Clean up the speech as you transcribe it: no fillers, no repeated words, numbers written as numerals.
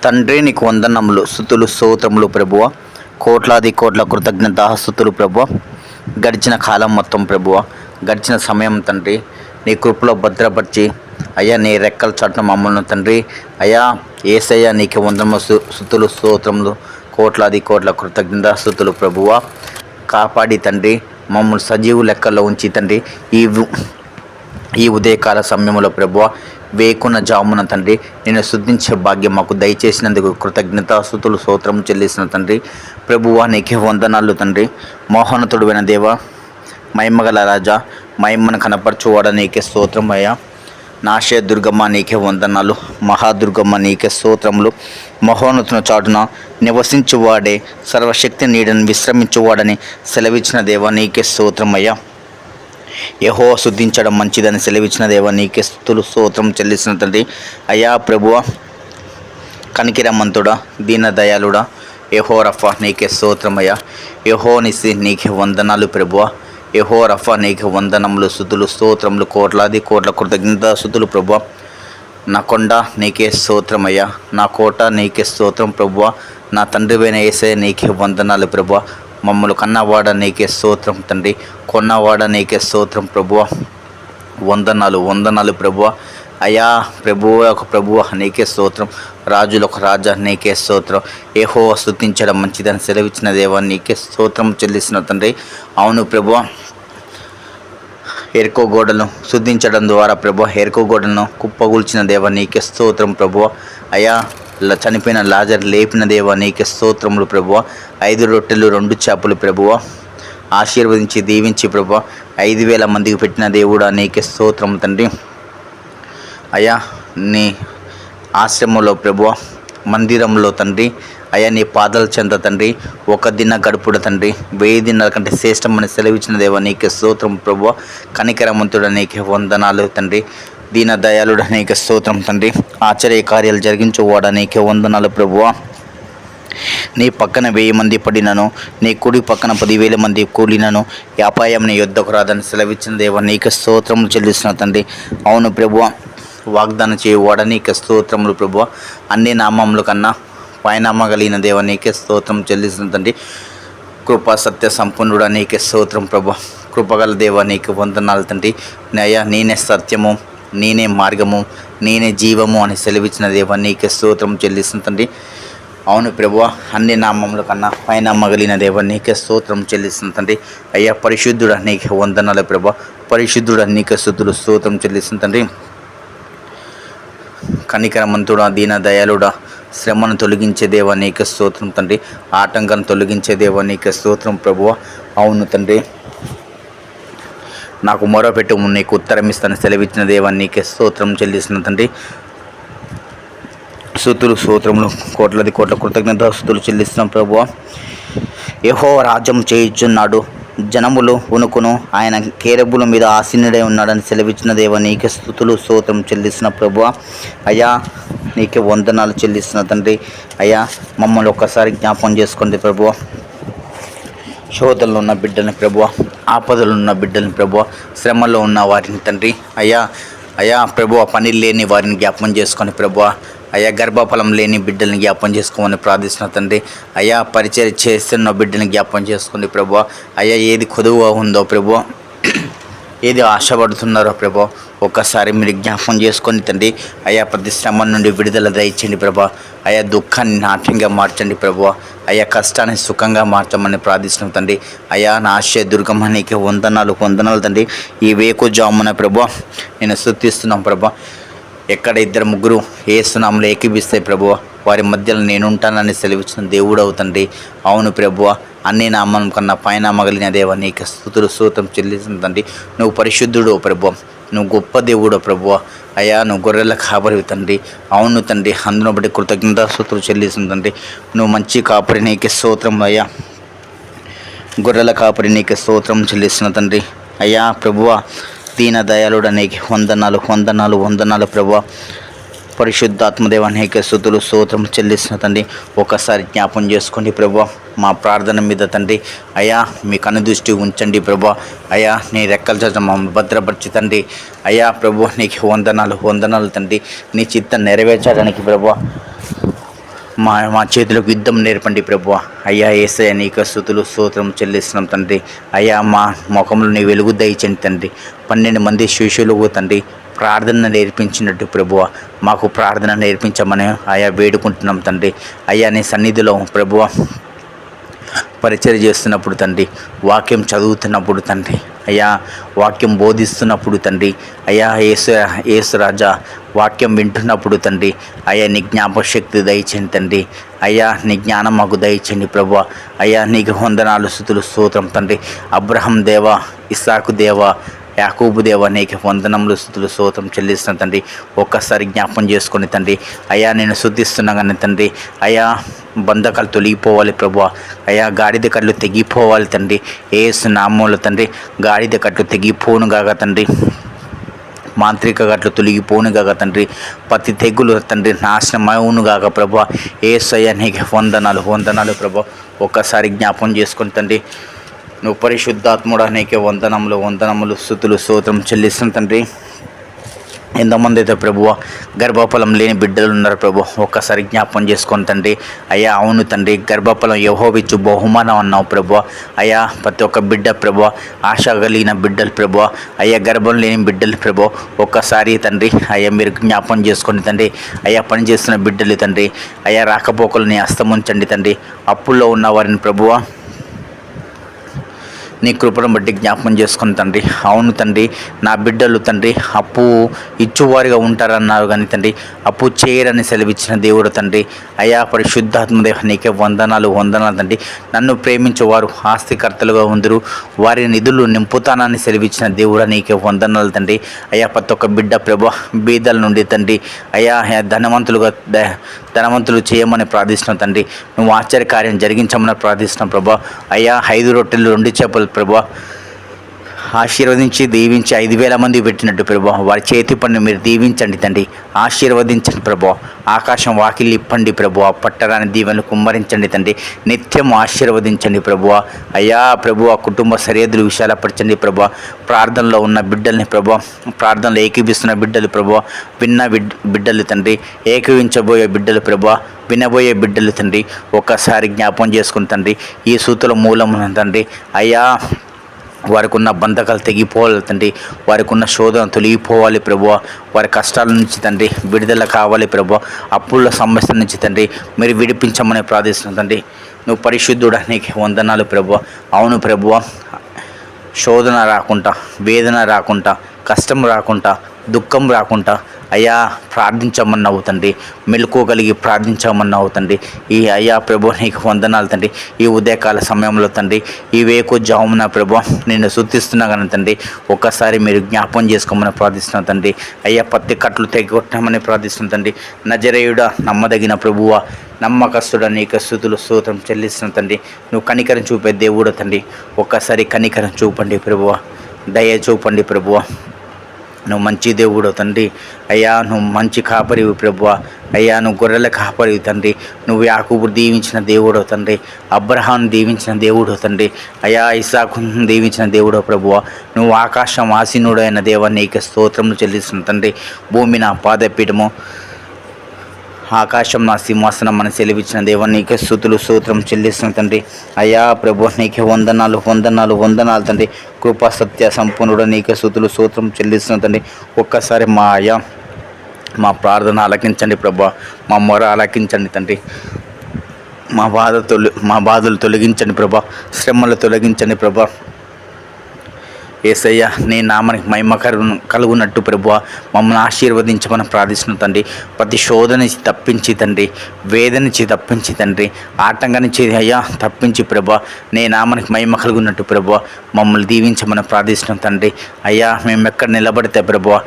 తండ్రి నీకు వందనములు, స్తుతులు, స్తోత్రములు ప్రభువ. కోట్లాది కోట్ల కృతజ్ఞత స్తుతులు ప్రభువ. గడిచిన కాలం మొత్తం ప్రభువ, గడిచిన సమయం తండ్రి నీ కృపలో భద్రపరిచి అయ్యా నీ రెక్కల చాటున మమ్మల్ని తండ్రి అయ్యా యేసయ్య నీకు వందనములు, స్తుతులు, స్తోత్రములు, కోట్లాది కోట్ల కృతజ్ఞత స్తుతులు ప్రభువ. కాపాడి తండ్రి మమ్మల్ని సజీవు లెక్కల్లో ఉంచి తండ్రి ఈ ఉదయకాల సమయంలో ప్రభువ వేకున్న జామున తండ్రి నేను స్తుతించే భాగ్యం మాకు దయచేసినందుకు కృతజ్ఞత స్తుతులు స్తోత్రం చెల్లిసిన తండ్రి ప్రభువా నీకే వందనాలు తండ్రి. మోహనతుడువైన దేవ, మహిమగల రాజా, మహిమను కనపరచువాడ నీకే స్తోత్రం అయ్యా. నాశయ దుర్గమ్మ నీకే వందనాలు, మహాదుర్గమ్మ నీకే స్తోత్రములు. మహోన్నతుని చాటున నివసించువాడే సర్వశక్తి నీడని విశ్రమించువాడని సెలవిచ్చిన దేవ నీకే స్తోత్రం అయ్యా. యెహోవా స్తుతించడం మంచిదని సెలవిచ్చిన దేవ నీకే స్తుతులు స్తోత్రం చెల్లిసిన తండ్రి అయ్యా. ప్రభువ కనికిరమంతుడా, దీన దయాళుడా, యెహోవా రఫా నీకే స్తోత్రమయ్యా. యెహోవా నిస్సి నీకే వందనాలు ప్రభువ. యెహోవా రఫా నీకే వందనములు, స్తుతులు, స్తోత్రములు, కోట్లాది కోట్ల కృతజ్ఞత స్తుతులు ప్రభువ. నా కొండ నీకే స్తోత్రమయ్యా, నా కోట నీకే స్తోత్రం ప్రభువ. నా తండ్రివైన యేసయ్య నీకే వందనాలు ప్రభువ. మమ్మల్ని కన్నవాడ నీకే స్తోత్రం తండ్రి, కొన్నవాడ నీకే స్తోత్రం ప్రభువ. వందనాలు వందనాలు ప్రభువ. అయ్యా ప్రభువ ఒక ప్రభువ నీకే స్తోత్రం, రాజులకు రాజా నీకే స్తోత్రం. యెహోవా స్తుతించడం మంచిదని సెలవిచ్చిన దేవా నీకే స్తోత్రం చెల్లిసిన తండ్రి. అవును ప్రభువ, ఎరుకో గోడలను స్తుతించడం ద్వారా ప్రభువ ఎరుకో గోడలను కుప్పగూల్చిన దేవా నీకే స్తోత్రం ప్రభువ. అయ్యా చనిపోయిన లాజర్ లేపిన దేవా నీకే స్తోత్రములు ప్రభువ. 5 రొట్టెలు 2 చేపలు ప్రభువ ఆశీర్వదించి దీవించి ప్రభువ 5,000 మందికి పెట్టిన దేవుడా నీకే స్తోత్రం తండ్రి. అయ్యా నీ ఆశ్రమంలో ప్రభువ, మందిరంలో తండ్రి అయ్యా నీ పాదాల చెంత తండ్రి ఒక దిన గడుపుడు తండ్రి 1000 దినాల కంటే శ్రేష్టమని సెలవిచ్చిన దేవా నీకే స్తోత్రం ప్రభువ. కనికరమంతుడ నీకే వందనాలు తండ్రి. దీన దయాళుడ నీకే స్తోత్రం తండ్రి. ఆశ్చర్య కార్యాలు జరిగించువాడ నీకే వందనాలు ప్రభువ. నీ పక్కన 1000 మంది పడినను, నీ కుడి పక్కన 10,000 మంది కూలినను అపాయం నీ యొద్దకు రాదని సెలవిచ్చిన దేవా నీకే స్తోత్రములు చెల్లిస్తున్న తండ్రి. అవును ప్రభువ, వాగ్దానం చేయువాడ నీకే స్తోత్రములు ప్రభువ. అన్ని నామముల కన్నా పైనామా కలిగిన దేవ నీకే స్తోత్రం చెల్లిస్తున్న తండ్రి. కృపా సత్య సంపన్నుడ నీకే స్తోత్రం ప్రభు. కృపగల దేవ నీకు వందనాలు తండ్రి. అయ్యా నేనే సత్యము, నేనే మార్గము, నేనే జీవము అని సెలవిచ్చిన దేవ నీకే స్తోత్రం చెల్లిస్తున్న తండ్రి. అవును ప్రభువ, అన్ని నామముల కన్నా పైనామా కలిగిన దేవ నీకే స్తోత్రం చెల్లిస్తున్న తండ్రి. అయ్యా పరిశుద్ధుడ నీకే వందనాలు ప్రభు. పరిశుద్ధుడ నీకే స్తుతులు స్తోత్రం చెల్లిస్తున్న తండ్రి. కనికరమంతుడా, దీన దయాళుడా, శ్రమను తొలగించే దేవా నీకే స్తోత్రం తండ్రి. ఆటంకాన్ని తొలగించే దేవా నీకే స్తోత్రం ప్రభువ. అవును తండ్రి, నాకు మొరపెట్టు నీకు ఉత్తరం ఇస్తాను సెలవిచ్చిన దేవా నీకే స్తోత్రం చెల్లిస్తున్న తండ్రి. స్తుతులు స్తోత్రములు, కోట్లాది కోట్ల కృతజ్ఞత స్తుతులు చెల్లిస్తున్నాం ప్రభువ. యెహోవా రాజ్యం చేయుచున్నాడు, జనములు వణుకును, ఆయన కేరబుల మీద ఆసీనుడై ఉన్నాడని సెలవిచ్చిన దేవ నీకే స్తుతులు స్తోత్రం చెల్లిస్తున్న ప్రభువ. అయ్యా నీకే వందనాలు చెల్లిస్తున్న తండ్రి. అయ్యా మమ్మల్ని ఒక్కసారి జ్ఞాపకం చేసుకోండి ప్రభువ. శోధనలో ఉన్న బిడ్డల్ని ప్రభువ, ఆపదలు ఉన్న బిడ్డల్ని ప్రభువ, శ్రమలో ఉన్న వారిని తండ్రి అయ్యా ప్రభువ, పని లేని వారిని జ్ఞాపకం చేసుకొని ప్రభువ, అయ్యా గర్భఫలం లేని బిడ్డల్ని జ్ఞాపకం చేసుకోమని ప్రార్థిస్తున్న తండ్రి. అయ్యా పరిచయం చేస్తున్న బిడ్డని జ్ఞాపకం చేసుకోండి ప్రభువ. అయ్యా ఏది కొదువుగా ఉందో ప్రభువ, ఏది ఆశపడుతున్నారో ప్రభా ఒక్కసారి మీరు జ్ఞాపకం చేసుకొని తండ్రి. అయ్యా ప్రతి శ్రమ నుండి విడుదల దయచండి ప్రభా. అయ్యా దుఃఖాన్ని నాట్యంగా మార్చండి ప్రభా. అయ్యా కష్టాన్ని సుఖంగా మార్చమని ప్రార్థిస్తున్నాం తండ్రి. అయ్యా నా ఆశయ దుర్గమ్మ నీకే వందనాలు తండ్రి. ఈ వేకు జామున ప్రభా నేను స్తుతిస్తున్నాం ప్రభా. ఎక్కడ 2-3 యేసునామములో ఏకీభిస్తాయి ప్రభువ, వారి మధ్యలో నేనుంటానని సెలవిచ్చిన దేవుడు అవుతండి. అవును ప్రభువ, అన్ని నామం కన్నా పైన మగలిన దేవ నీకు స్తుతులు స్తోత్రం చెల్లిస్తుందండి. నువ్వు పరిశుద్ధుడు ప్రభువ, నువ్వు గొప్ప దేవుడు ప్రభువ. అయ్యా నువ్వు గొర్రెల కాపరి తండ్రి. అవును తండ్రి, అందులో బట్టి కృతజ్ఞత స్తోత్రం చెల్లిస్తుందండి. నువ్వు మంచి కాపరి నీకు స్తోత్రం అయ్యా. గొర్రెల కాపరి నీకు స్తోత్రం చెల్లిస్తున్న తండ్రి. అయ్యా ప్రభువ, దీన దయాళుడ నీకు వందనాలు ప్రభువ. పరిశుద్ధాత్మదేవ నీకే స్తుతులు స్తోత్రం చెల్లిస్తున్న తండ్రి. ఒకసారి జ్ఞాపం చేసుకోండి ప్రభువ మా ప్రార్థన మీద తండ్రి. అయ్యా మీ కనుదృష్టి ఉంచండి ప్రభువ. అయ్యా నీ రెక్కల చోట మమ్మల్ని భద్రపరిచి తండ్రి. అయ్యా ప్రభువ నీకు వందనాలు తండ్రి. నీ చిత్తం నెరవేర్చడానికి ప్రభువ మా చేతులకు యుద్ధం నేర్పండి ప్రభువా. అయ్యా యేసయ్య నీకు స్తుతులు స్తోత్రం చెల్లిస్తున్నాం తండ్రి. అయ్యా మా ముఖంలో నీ వెలుగు దయచండి తండ్రి. 12 మంది శిష్యులకు తండ్రి ప్రార్థన నేర్పించినట్టు ప్రభువ మాకు ప్రార్థన నేర్పించమని అయ్యా వేడుకుంటున్నాం తండ్రి. అయ్యా నీ సన్నిధిలో ప్రభువ పరిచయం చేస్తున్నప్పుడు తండ్రి, వాక్యం చదువుతున్నప్పుడు తండ్రి, అయ్యా వాక్యం బోధిస్తున్నప్పుడు తండ్రి, అయ్యా యేసు రాజా వాక్యం వింటున్నప్పుడు తండ్రి, అయ్యా నీ జ్ఞాపశక్తి దయచేయండి తండ్రి. అయ్యా నీ జ్ఞానం మాకు దయచేయండి ప్రభువా. అయ్యా నీకు వందనాలు స్తుతులు స్తోత్రం తండ్రి. అబ్రహం దేవా, ఇస్సాకు దేవా, యాకోబు దేవా నీకు వందనములు స్తుతులు స్తోత్రం చెల్లిస్తున్న తండ్రి. ఒక్కసారి జ్ఞాపం చేసుకొని తండ్రి, అయ్యా నేను శుద్ధిస్తున్నా కానీ తండ్రి, అయ్యా బంధకాలు తొలగిపోవాలి ప్రభువా. అయ్యా గాడిద కట్లు తెగిపోవాలి తండ్రి. యేసు నామములో తండ్రి గాడిద కట్లు తెగిపోను గాక తండ్రి. మాంత్రిక గట్లు తొలగిపోను గాక తండ్రి. ప్రతి తెగులు తండ్రి నాశనమవును గాక ప్రభా. యేసయ్య నీకు వందనాలు ప్రభా. ఒక్కసారి జ్ఞాపం చేసుకొని తండ్రి, నువ్వు పరిశుద్ధాత్ముడా నీకే వందనములు స్తుతులు స్తోత్రం చెల్లిస్తాం తండ్రి. ఎంతమంది అయితే ప్రభువ గర్భఫలం లేని బిడ్డలు ఉన్నారు ప్రభు, ఒక్కసారి జ్ఞాపం చేసుకొని తండ్రి. అయ్యా అవును తండ్రి, గర్భఫలం యెహోవాయిచ్చు బహుమానం అన్నావు ప్రభు. అయ్యా ప్రతి ఒక్క బిడ్డ ప్రభు, ఆశ కలిగిన బిడ్డలు ప్రభు, అయ్యా గర్భం లేని బిడ్డలు ప్రభు, ఒక్కసారి తండ్రి అయ్యా మీరు జ్ఞాపం చేసుకొని తండ్రి. అయ్యా పనిచేస్తున్న బిడ్డలు తండ్రి, అయ్యా రాకపోకలని హస్తముంచండి తండ్రి. అప్పుల్లో ఉన్న వారిని ప్రభువ నీ కృపను బట్టి జ్ఞాపకం చేసుకుని తండ్రి. అవును తండ్రి, నా బిడ్డలు తండ్రి అప్పు ఇచ్చువారిగా ఉంటారన్నారు కానీ తండ్రి అప్పు చేయరని సెలవిచ్చిన దేవుడు తండ్రి. అయా పరిశుద్ధాత్మదేవ నీకే వందనాలు తండ్రి. నన్ను ప్రేమించేవారు ఆస్తికర్తలుగా ఉందరు, వారి నిధులు నింపుతానని సెలవిచ్చిన దేవుడు నీకే వందనాలు తండ్రి. అయ్యా ప్రతి ఒక్క బిడ్డ ప్రభా బీదల నుండి తండ్రి అయ్యా ధనవంతులు చేయమని ప్రార్థిస్తున్నాం తండ్రి. నువ్వు ఆశ్చర్యకార్యం జరిగించమని ప్రార్థిస్తున్నాం ప్రభా. అయ్యా 5 రొట్టెలు 2 చేపలు ప్రభా ఆశీర్వదించి దీవించి 5,000 మంది పెట్టినట్టు ప్రభా వారి చేతి పని మీరు దీవించండి తండ్రి. ఆశీర్వదించండి ప్రభా. ఆకాశం వాకిలి ఇప్పండి ప్రభువా. పట్టరాని దీవెనలు కుమ్మరించండి తండ్రి. నిత్యం ఆశీర్వదించండి ప్రభువా. అయ్యా ప్రభువా కుటుంబ సరిహద్దులు విశాలపరచండి ప్రభువా. ప్రార్థనలో ఉన్న బిడ్డల్ని ప్రభువా, ప్రార్థనలో ఏకీపిస్తున్న బిడ్డలు ప్రభువా, విన్న బిడ్డలు తండ్రి, ఏకీవించబోయే బిడ్డలు ప్రభువా, వినబోయే బిడ్డలు తండ్రి, ఒక్కసారి జ్ఞాపం చేసుకుని తండ్రి. ఈ సూతుల మూలమున తండ్రి అయ్యా వారికి ఉన్న బంధకాలు తెగిపోవాలి తండ్రి. వారికి ఉన్న శోధన తొలగిపోవాలి ప్రభువ. వారి కష్టాల నుంచి తండ్రి విడుదల కావాలి ప్రభువ. అప్పుల సమస్య నుంచి తండ్రి మీరు విడిపించమని ప్రార్థిస్తున్నాం తండ్రి. నువ్వు పరిశుద్ధుడా నీకు వందనాలు ప్రభువ. అవును ప్రభువ, శోధన రాకుండా, వేదన రాకుండా, కష్టం రాకుండా, దుఃఖం రాకుండా అయ్యా ప్రార్థించమన్నావు తండ్రి. మెలుకోగలిగి ప్రార్థించమన్నావు తండ్రి. ఈ అయ్యా ప్రభు నీకు వందనాలు తండ్రి. ఈ ఉదయకాల సమయంలో తండ్రి ఈ వేకు జామున ప్రభు నేను శుద్ధిస్తున్నా కానీ తండ్రి ఒక్కసారి మీరు జ్ఞాపం చేసుకోమని ప్రార్థిస్తున్నాం తండ్రి. అయ్యా పత్తి కట్లు తెగొట్టమని ప్రార్థిస్తున్నాం తండ్రి. నజరేయుడా నమ్మదగిన ప్రభువా, నమ్మకస్తుడా నీకు స్తుతులు స్తోత్రం చెల్లిస్తున్న తండ్రి. నువ్వు కనికరం చూపే దేవుడు తండ్రి. ఒక్కసారి కనికరం చూపండి ప్రభువా, దయ చూపండి ప్రభువా. నువ్వు మంచి దేవుడు తండ్రి. అయ్యా నువ్వు మంచి కాపరివి ప్రభువా. అయ్యా నువ్వు గొర్రెల కాపరివి తండ్రి. నువ్వు యాకోబు దీవించిన దేవుడు తండ్రి. అబ్రహాం దీవించిన దేవుడు తండ్రి. అయ్యా ఇస్సాకును దీవించిన దేవుడు ప్రభువా. నువ్వు ఆకాశం ఆసీనుడైన దేవా నీకు స్తోత్రములు చెల్లిస్తున్న తండ్రి. భూమి నా పాదపీఠము, ఆకాశం నా సింహాసనం అని సెలవిచ్చిన దేవా నీకే స్తుతులు స్తోత్రం చెల్లిస్తున్న తండ్రి. అయ్యా ప్రభు నీకే వందనాలు తండ్రి. కృపా సత్య సంపూర్ణుడు నీకే స్తుతులు స్తోత్రం చెల్లిస్తున్న తండ్రి. ఒక్కసారి మా ప్రార్థన ఆలకించండి ప్రభా. మా మొర ఆలకించండి తండ్రి. మా బాధలు తొలగించండి ప్రభా. శ్రమలు తొలగించండి ప్రభా. యేసయ్య నీ నామానికి మహిమ కలుగునట్టు ప్రభువా మమ్మల్ని ఆశీర్వదించమని ప్రార్థిస్తున్నాం తండ్రి. ప్రతి శోధన నుంచి తప్పించి తండ్రి, వేదన నుంచి తప్పించి తండ్రి, ఆటంకం నుంచి అయ్యా తప్పించి ప్రభా నీ నామానికి మహిమ కలుగునట్టు ప్రభువా మమ్మల్ని దీవించమని ప్రార్థిస్తున్నాం తండ్రి. అయ్యా మేము ఎక్కడ నిలబడితే ప్రభువా